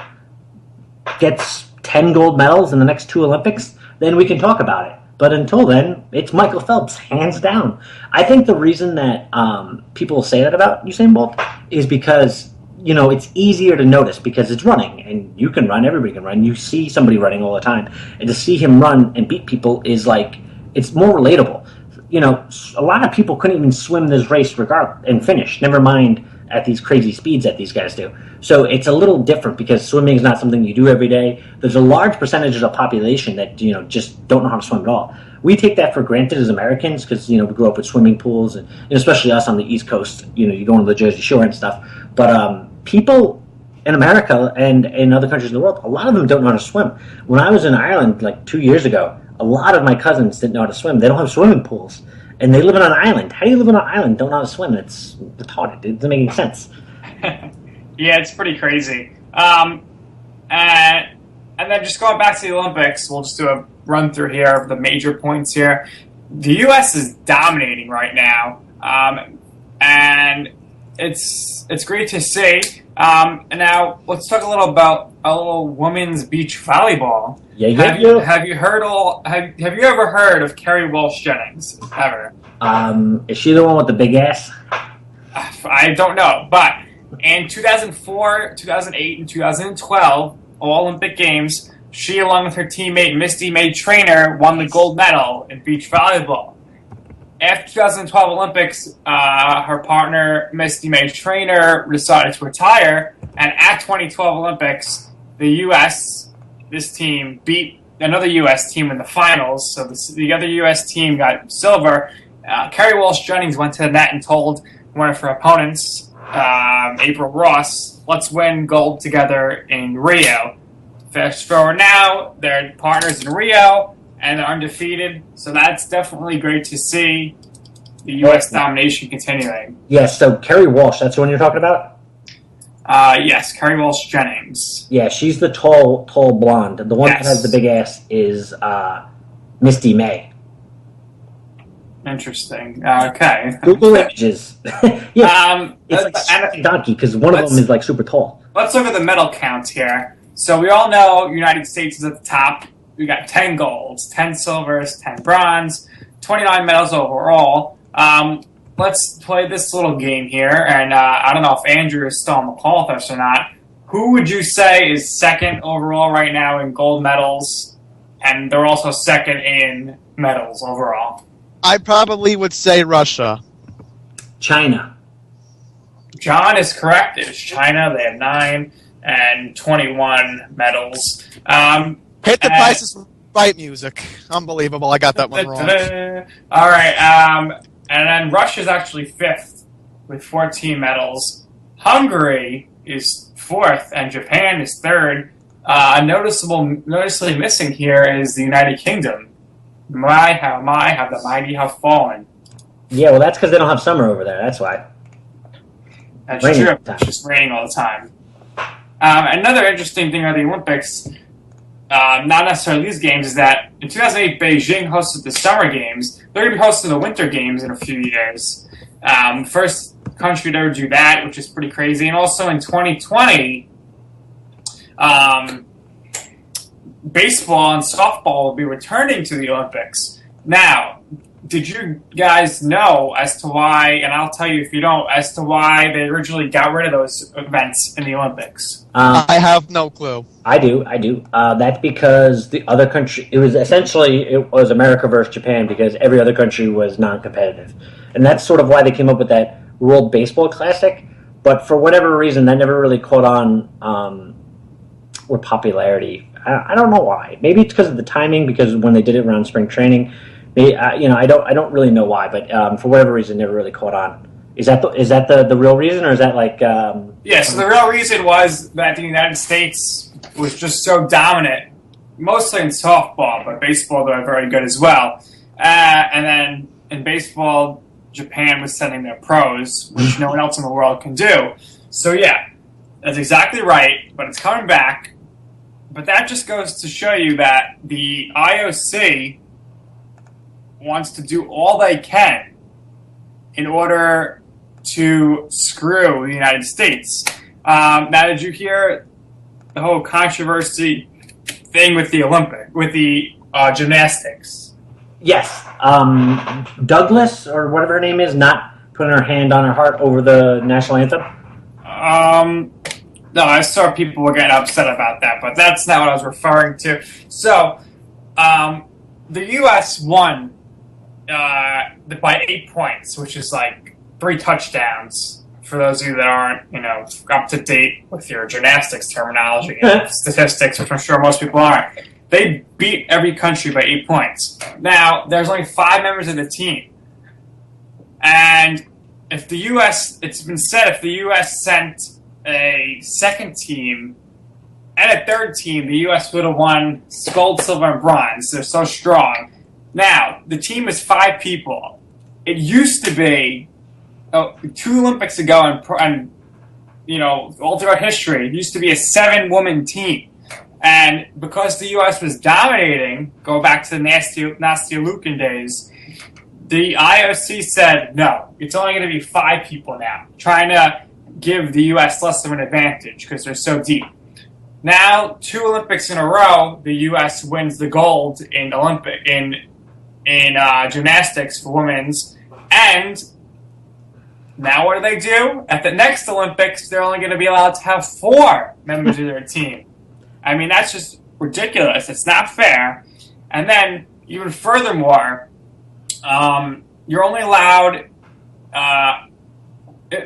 gets 10 gold medals in the next 2 Olympics, then we can talk about it. But until then, it's Michael Phelps, hands down. I think the reason that people say that about Usain Bolt is because, you know, it's easier to notice because it's running, and you can run, everybody can run. You see somebody running all the time, and to see him run and beat people is like, it's more relatable. You know, a lot of people couldn't even swim this race and finish, never mind at these crazy speeds that these guys do. So it's a little different because swimming is not something you do every day. There's a large percentage of the population that, you know, just don't know how to swim at all. We take that for granted as Americans because, you know, we grew up with swimming pools, and especially us on the East Coast, you know, you go into the Jersey Shore and stuff. But people in America and in other countries in the world, a lot of them don't know how to swim. When I was in Ireland like 2 years ago, a lot of my cousins didn't know how to swim. They don't have swimming pools. And they live on an island. How do you live on an island and don't know how to swim? It's retarded. It doesn't make any sense. Yeah, it's pretty crazy. And then just going back to the Olympics, we'll just do a run through here of the major points here. The U.S. is dominating right now, and it's great to see. And now let's talk a little women's beach volleyball. Have you ever heard of Kerry Walsh Jennings ever? Is she the one with the big ass? I don't know, but in 2004, 2008, and 2012, all Olympic Games, she, along with her teammate Misty May Trainer, won the gold medal in beach volleyball. After 2012 Olympics, her partner Misty May Trainer decided to retire, and at 2012 Olympics, the U.S. this team beat another U.S. team in the finals. So the other U.S. team got silver. Kerry Walsh Jennings went to the net and told one of her opponents, April Ross, let's win gold together in Rio. Fast forward now, they're partners in Rio, and they're undefeated. So that's definitely great to see the U.S. domination continuing. Yes, so Kerry Walsh, that's the one you're talking about? Yes, Kerry Walsh Jennings. Yeah, she's the tall blonde. The one that has the big ass is Misty May. Interesting. Okay. Google images. Yeah, it's like a donkey because one of them is like super tall. Let's look at the medal count here. So we all know United States is at the top. We got 10 golds, 10 silvers, 10 bronze, 29 medals overall. Let's play this little game here, and I don't know if Andrew is still on the call with us or not. Who would you say is second overall right now in gold medals, and they're also second in medals overall? I probably would say Russia. China. John is correct. It's China. They have 9 and 21 medals. Hit the prices Fight music. Unbelievable. I got that one wrong. All right. And then Russia's actually 5th with 14 medals. Hungary is 4th, and Japan is 3rd. Noticeably missing here is the United Kingdom. Have the mighty have fallen. Yeah, well, that's because they don't have summer over there. That's why. That's true. It's just raining all the time. Another interesting thing about the Olympics, not necessarily these games, is that in 2008, Beijing hosted the Summer Games. They're going to be hosting the Winter Games in a few years. First country to ever do that, which is pretty crazy. And also in 2020, baseball and softball will be returning to the Olympics. Now, did you guys know as to why, and I'll tell you if you don't, as to why they originally got rid of those events in the Olympics? I have no clue. I do. That's because the other country, it was America versus Japan because every other country was non-competitive. And that's sort of why they came up with that World Baseball Classic. But for whatever reason, that never really caught on with popularity. I don't know why. Maybe it's because of the timing, because when they did it around spring training. I don't really know why, but for whatever reason, never really caught on. Is that the real reason, or is that like? Yeah. So the real reason was that the United States was just so dominant, mostly in softball, but baseball they're very good as well. And then in baseball, Japan was sending their pros, which no one else in the world can do. So yeah, that's exactly right. But it's coming back. But that just goes to show you that the IOC wants to do all they can in order to screw the United States. Now, did you hear the whole controversy thing with the gymnastics? Yes, Douglas or whatever her name is, not putting her hand on her heart over the national anthem. No, I saw people were getting upset about that, but that's not what I was referring to. So, the U.S. won by 8 points, which is like 3 touchdowns. For those of you that aren't, up to date with your gymnastics terminology and statistics, which I'm sure most people aren't, they beat every country by 8 points. Now, there's only 5 members of the team, and if the U.S., it's been said, if the U.S. sent a second team and a third team, the U.S. would have won gold, silver, and bronze. They're so strong. Now, the team is 5 people. It used to be, 2 Olympics ago, and all throughout history, it used to be a 7-woman team. And because the U.S. was dominating, go back to the Nasty Lukin days, the IOC said, no, it's only going to be 5 people now, trying to give the U.S. less of an advantage because they're so deep. Now, 2 Olympics in a row, the U.S. wins the gold in gymnastics for women's, and now what do? At the next Olympics, they're only going to be allowed to have 4 members of their team. I mean, that's just ridiculous. It's not fair. And then, even furthermore, you're only allowed.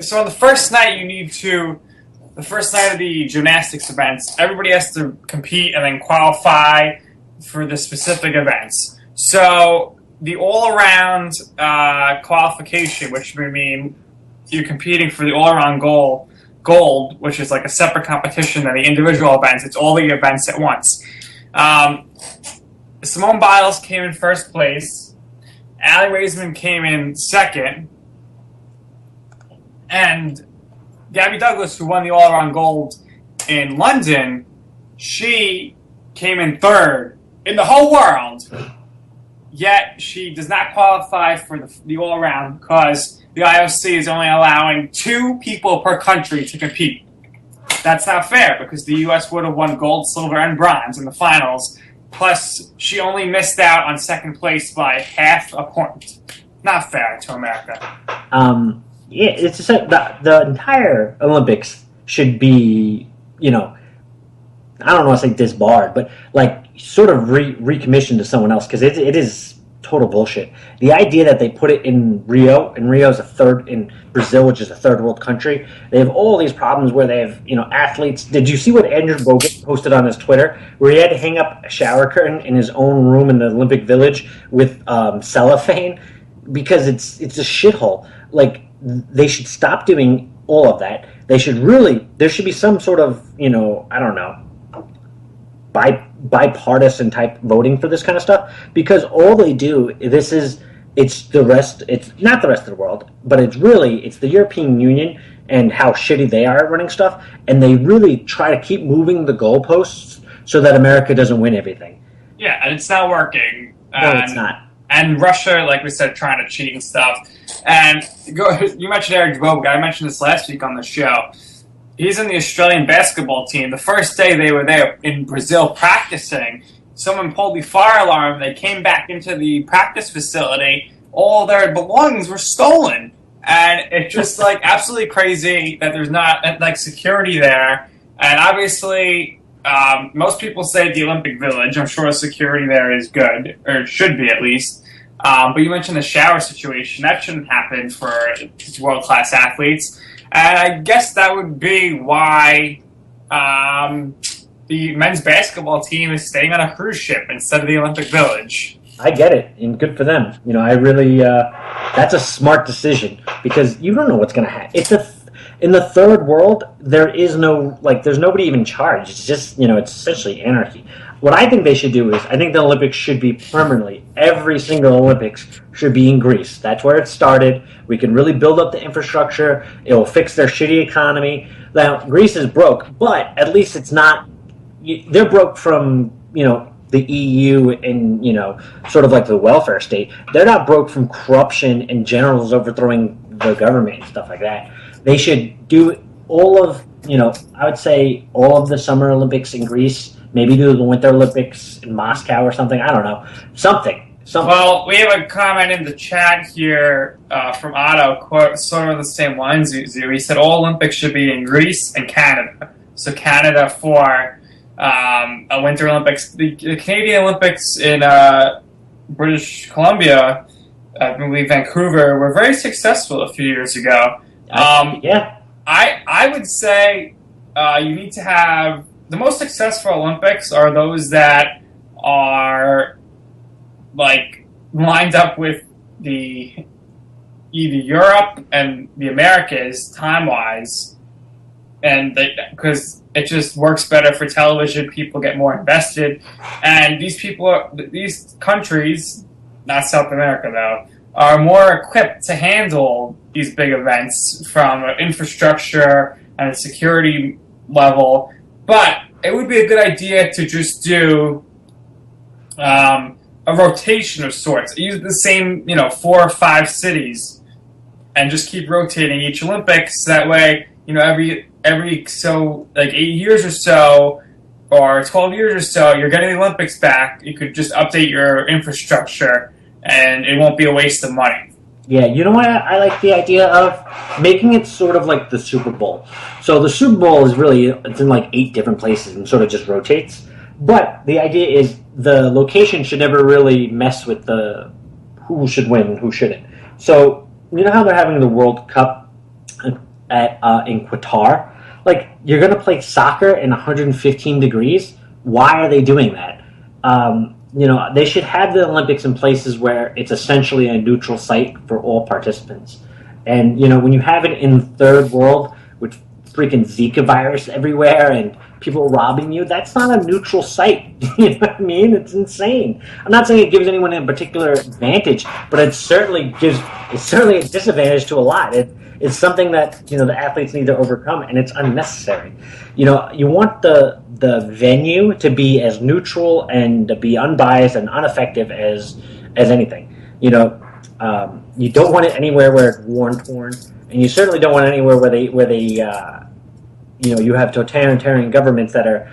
So on the first night, the first night of the gymnastics events, everybody has to compete and then qualify for the specific events. So the all-around qualification, which would mean you're competing for the all-around gold, which is like a separate competition than the individual events. It's all the events at once. Simone Biles came in first place. Aly Raisman came in second. And Gabby Douglas, who won the all-around gold in London, she came in third in the whole world. Yet she does not qualify for the all-around because the IOC is only allowing 2 people per country to compete. That's not fair because the U.S. would have won gold, silver, and bronze in the finals. Plus, she only missed out on second place by half a point. Not fair to America. Yeah, it's just the entire Olympics should be, I don't want to say disbarred, but like sort of recommissioned to someone else because it is total bullshit. The idea that they put it in Rio, and Rio is in Brazil, which is a third world country. They have all these problems where they have, athletes. Did you see what Andrew Bogut posted on his Twitter, where he had to hang up a shower curtain in his own room in the Olympic Village with cellophane because it's a shithole. Like, they should stop doing all of that. There should be some sort of, I don't know, bipartisan type voting for this kind of stuff, because all they do, it's not the rest of the world, but it's the European Union and how shitty they are at running stuff, and they really try to keep moving the goalposts so that America doesn't win everything. Yeah, and it's not working. No, it's not. And Russia, like we said, trying to cheat and stuff. And you mentioned Eric Bogut. I mentioned this last week on the show. He's in the Australian basketball team. The first day they were there in Brazil practicing, someone pulled the fire alarm. They came back into the practice facility. All their belongings were stolen. And it's just absolutely crazy that there's not security there. And obviously, most people say the Olympic Village. I'm sure security there is good, or it should be at least. But you mentioned the shower situation. That shouldn't happen for world-class athletes. And I guess that would be why the men's basketball team is staying on a cruise ship instead of the Olympic Village. I get it, and good for them. I really, that's a smart decision, because you don't know what's going to happen. In the third world, there is there's nobody even charged. It's just, it's essentially anarchy. What I think they should do is, I think the Olympics should be permanently, every single Olympics should be in Greece. That's where it started. We can really build up the infrastructure. It will fix their shitty economy. Now, Greece is broke, but at least it's not, they're broke from, the EU and, sort of like the welfare state. They're not broke from corruption and generals overthrowing the government and stuff like that. They should do all of, I would say all of the Summer Olympics in Greece, maybe do the Winter Olympics in Moscow or something. I don't know. Something. Well, we have a comment in the chat here from Otto, sort of the same lines as you. He said all Olympics should be in Greece and Canada. So Canada for a Winter Olympics. The Canadian Olympics in British Columbia, I believe Vancouver, were very successful a few years ago. Yeah. I would say you need to have the most successful Olympics are those that are lined up with either Europe and the Americas time wise, and because it just works better for television, people get more invested, and these countries, not South America though, are more equipped to handle these big events from an infrastructure and a security level. But it would be a good idea to just do a rotation of sorts. Use the same, 4 or 5 cities, and just keep rotating each Olympics. That way, every 8 years or so, or 12 years or so, you're getting the Olympics back. You could just update your infrastructure, and it won't be a waste of money. Yeah, you know what? I like the idea of making it sort of like the Super Bowl. So the Super Bowl is it's in 8 different places and sort of just rotates. But the idea is the location should never really mess with the who should win and who shouldn't. So you know how they're having the World Cup in Qatar? You're going to play soccer in 115 degrees? Why are they doing that? They should have the Olympics in places where it's essentially a neutral site for all participants. And, when you have it in the third world with freaking Zika virus everywhere and people robbing you, that's not a neutral site. You know what I mean? It's insane. I'm not saying it gives anyone a particular advantage, but it's certainly a disadvantage to a lot. It's something that, the athletes need to overcome, and it's unnecessary. You want the venue to be as neutral and to be unbiased and ineffective as anything. You don't want it anywhere where it's war-torn, and you certainly don't want it anywhere where they you have totalitarian governments that are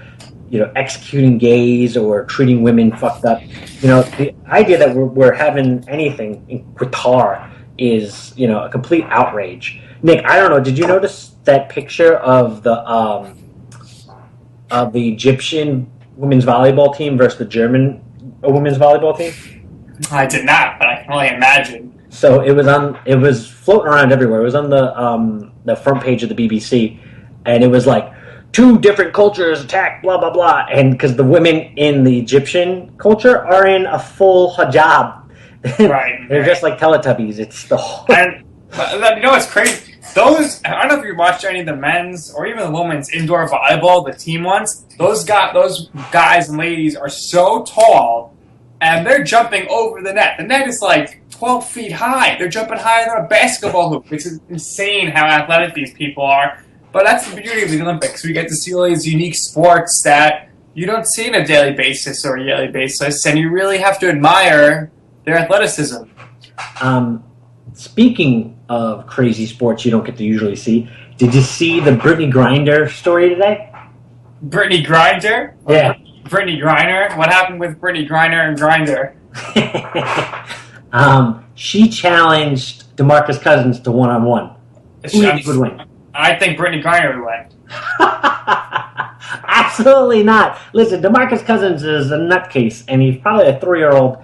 executing gays or treating women fucked up. The idea that we're having anything in Qatar is a complete outrage. Nick, I don't know, did you notice that picture of the Egyptian women's volleyball team versus the German women's volleyball team? I did not, but I can only imagine. So it was floating around everywhere. It was on the front page of the BBC, and it was like two different cultures attack, blah blah blah, and because the women in the Egyptian culture are in a full hijab, Right. they're just like Teletubbies. It's the whole. And you know what's crazy? I don't know if you watched any of the men's or even the women's indoor volleyball, the team ones. Those guys and ladies are so tall, and they're jumping over the net. The net is like 12 feet high. They're jumping higher than a basketball hoop. It's insane how athletic these people are. But that's the beauty of the Olympics. We get to see all these unique sports that you don't see on a daily basis or a yearly basis, and you really have to admire their athleticism. Speaking of crazy sports you don't get to usually see, did you see the Brittany Griner story today? Brittany Grinder? Yeah. Brittany Griner? What happened with Brittany Griner and Grinder? She challenged DeMarcus Cousins to one-on-one. Who do you think would win? I think Brittany Griner would win. Absolutely not. Listen, DeMarcus Cousins is a nutcase, and he's probably a 3-year-old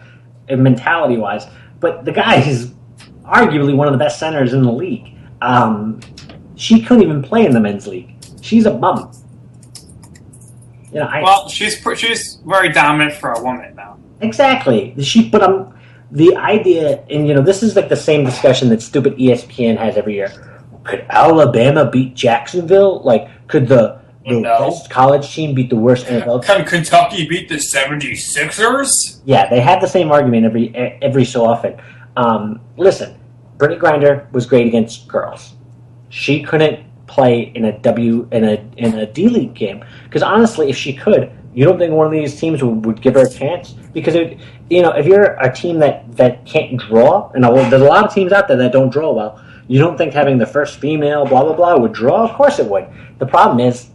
mentality-wise, but the guy is arguably one of the best centers in the league. She couldn't even play in the men's league. She's a bum. You know, well, she's very dominant for a woman, though. Exactly. The idea, and this is like the same discussion that stupid ESPN has every year. Could Alabama beat Jacksonville? Like, could the best college team beat the worst NFL team? Can Kentucky beat the 76ers? Yeah, they have the same argument every so often. Listen, Brittany Griner was great against girls. She couldn't play in a D League game because honestly, if she could, you don't think one of these teams would give her a chance? Because if you're a team that can't draw, and there's a lot of teams out there that don't draw well. You don't think having the first female blah blah blah would draw? Of course it would. The problem is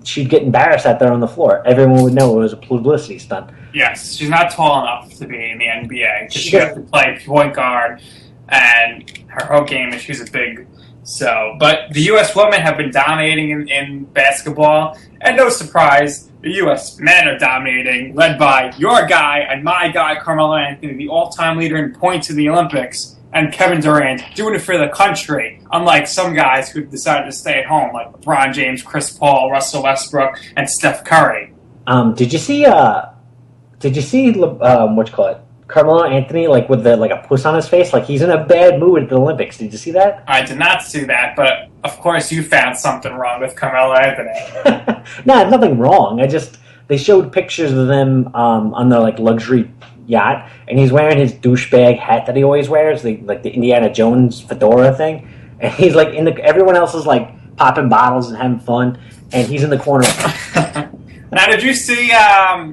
she'd get embarrassed out there on the floor. Everyone would know it was a publicity stunt. Yes, she's not tall enough to be in the NBA. She has to play point guard, and her whole game is she's a big. But the U.S. women have been dominating in basketball, and no surprise, the U.S. men are dominating, led by your guy and my guy, Carmelo Anthony, the all-time leader in points in the Olympics, and Kevin Durant doing it for the country, unlike some guys who decided to stay at home, like LeBron James, Chris Paul, Russell Westbrook, and Steph Curry. Did you see Carmelo Anthony with a puss on his face? Like he's in a bad mood at the Olympics. Did you see that? I did not see that, but of course you found something wrong with Carmelo Anthony. No, nothing wrong. They showed pictures of them on their luxury yacht, and he's wearing his douchebag hat that he always wears, the Indiana Jones fedora thing, and he's everyone else is popping bottles and having fun, and he's in the corner. Now, did you see at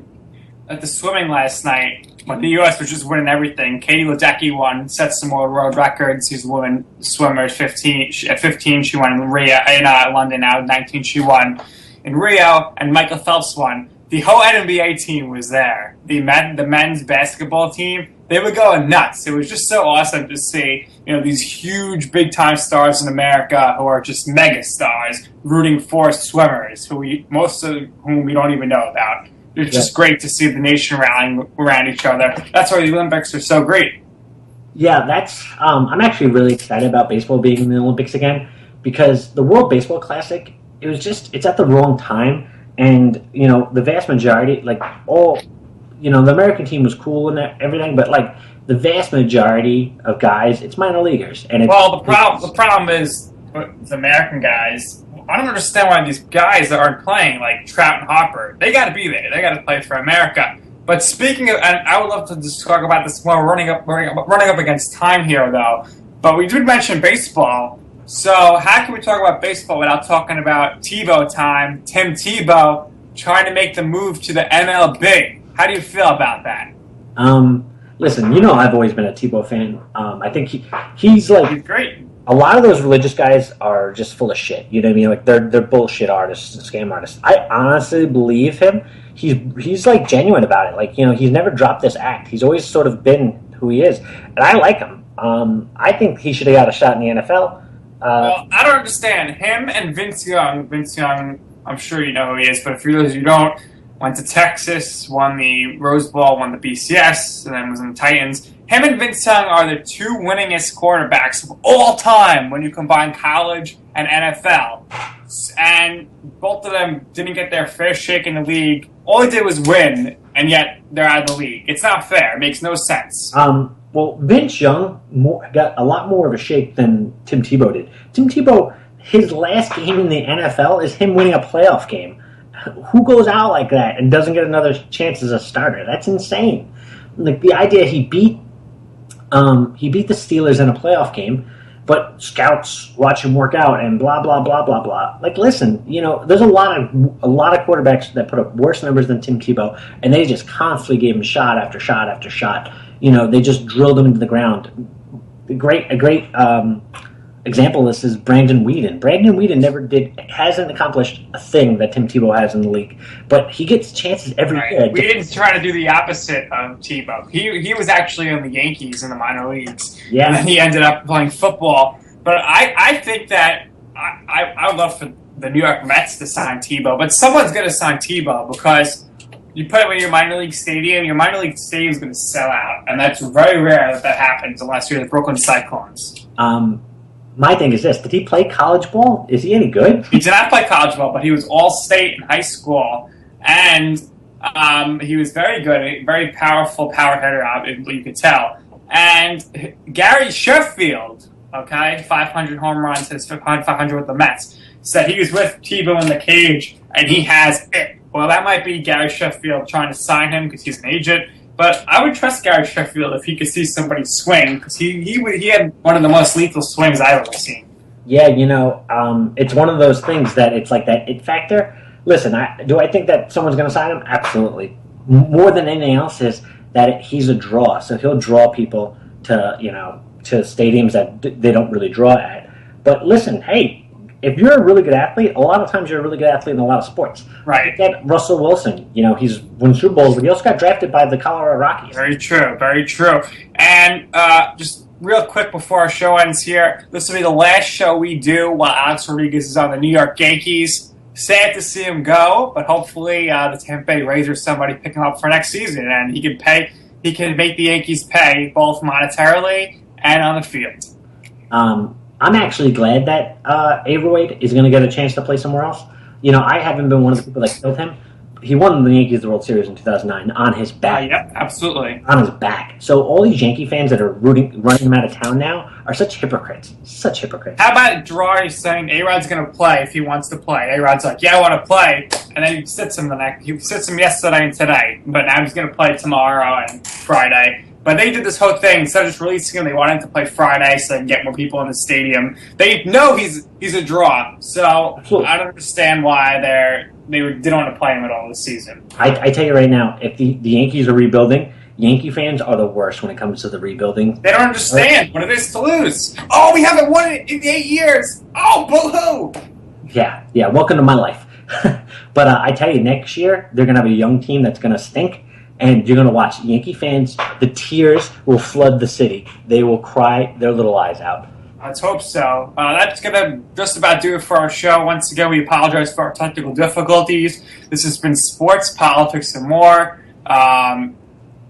the swimming last night when the U.S. was just winning everything? Katie Ledecky won, set some more world records. She's a woman swimmer at 15. At 15, she won in London. Now at 19, she won in Rio, and Michael Phelps won. The whole NBA team was there. The men's basketball team, they were going nuts. It was just so awesome to see, these huge big-time stars in America who are just mega stars rooting for swimmers, most of whom we don't even know about. It's just great to see the nation rallying around each other. That's why the Olympics are so great. Yeah, I'm actually really excited about baseball being in the Olympics again because the World Baseball Classic, it's at the wrong time. And, the vast majority, the American team was cool and everything, but, the vast majority of guys, it's minor leaguers. And the problem is, with the American guys, I don't understand why these guys that aren't playing, like Trout and Hopper, they got to be there. They got to play for America. But speaking of, and I would love to just talk about this more, running up against time here, though. But we did mention baseball. So how can we talk about baseball without talking about Tebow time? Tim Tebow trying to make the move to the MLB. How do you feel about that? Listen, I've always been a Tebow fan. I think he's great. A lot of those religious guys are just full of shit. You know what I mean? They're bullshit artists and scam artists. I honestly believe him. He's genuine about it. He's never dropped this act. He's always sort of been who he is, and I like him. I think he should have got a shot in the NFL. Well, I don't understand him and Vince Young. Vince Young, I'm sure you know who he is, but for those who don't, went to Texas, won the Rose Bowl, won the BCS, and then was in the Titans. Him and Vince Young are the two winningest quarterbacks of all time when you combine college and NFL. And both of them didn't get their fair shake in the league. All they did was win, and yet they're out of the league. It's not fair. It makes no sense. Well, Vince Young got a lot more of a shake than Tim Tebow did. Tim Tebow, his last game in the NFL is him winning a playoff game. Who goes out like that and doesn't get another chance as a starter? That's insane. Like the idea he beat the Steelers in a playoff game, but scouts watch him work out and blah blah blah blah blah. Like, listen, there's a lot of quarterbacks that put up worse numbers than Tim Tebow, and they just constantly gave him shot after shot after shot. They just drilled him into the ground. A great example of this is Brandon Weeden. Brandon Weeden hasn't accomplished a thing that Tim Tebow has in the league, but he gets chances every year. Weeden's trying to do the opposite of Tebow. He was actually on the Yankees in the minor leagues, and then he ended up playing football. But I think that I would love for the New York Mets to sign Tebow, but someone's going to sign Tebow because you put him in your minor league stadium is going to sell out, and that's very rare that happens unless you're the Brooklyn Cyclones. My thing is this: did he play college ball? Is he any good? He did not play college ball, but he was all-state in high school, and he was very good, very powerful power hitter, you could tell. And Gary Sheffield, 500 home runs, his 500 with the Mets, said he was with Tebow in the cage, and he has it. Well, that might be Gary Sheffield trying to sign him because he's an agent. But I would trust Gary Sheffield if he could see somebody swing, because he had one of the most lethal swings I've ever seen. Yeah, it's one of those things that it's like that it factor. Listen, do I think that someone's going to sign him? Absolutely. More than anything else is that he's a draw, so he'll draw people to stadiums that they don't really draw at. But listen, hey, if you're a really good athlete, a lot of times you're a really good athlete in a lot of sports. Right. Look at Russell Wilson. He's won Super Bowls, but he also got drafted by the Colorado Rockies. Very true, very true. And just real quick before our show ends here, this will be the last show we do while Alex Rodriguez is on the New York Yankees. Sad to see him go, but hopefully the Tampa Bay Rays or somebody pick him up for next season, and he can make the Yankees pay both monetarily and on the field. I'm actually glad that Averoyd is going to get a chance to play somewhere else. I haven't been one of the people that killed him. He won the Yankees the World Series in 2009 on his back. Yep, absolutely. On his back. So all these Yankee fans that are running him out of town now are such hypocrites. Such hypocrites. How about Girardi saying A-Rod's going to play if he wants to play? A-Rod's like, yeah, I want to play. And then he sits him yesterday and today. But now he's going to play tomorrow and Friday. But they did this whole thing. Instead of just releasing him, they wanted to play Friday so they can get more people in the stadium. They know he's a draw. So absolutely. I don't understand why they didn't want to play him at all this season. I tell you right now, if the Yankees are rebuilding, Yankee fans are the worst when it comes to the rebuilding. They don't understand what it is to lose. Oh, we haven't won it in 8 years. Oh, boo-hoo. Yeah, welcome to my life. But I tell you, next year, they're going to have a young team that's going to stink. And you're going to watch Yankee fans, the tears will flood the city. They will cry their little eyes out. Let's hope so. That's going to just about do it for our show. Once again, we apologize for our technical difficulties. This has been Sports, Politics, and More.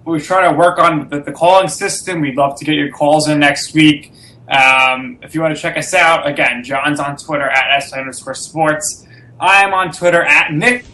We're trying to work on the calling system. We'd love to get your calls in next week. If you want to check us out, again, John's on Twitter at @S_sports. I'm on Twitter at Nick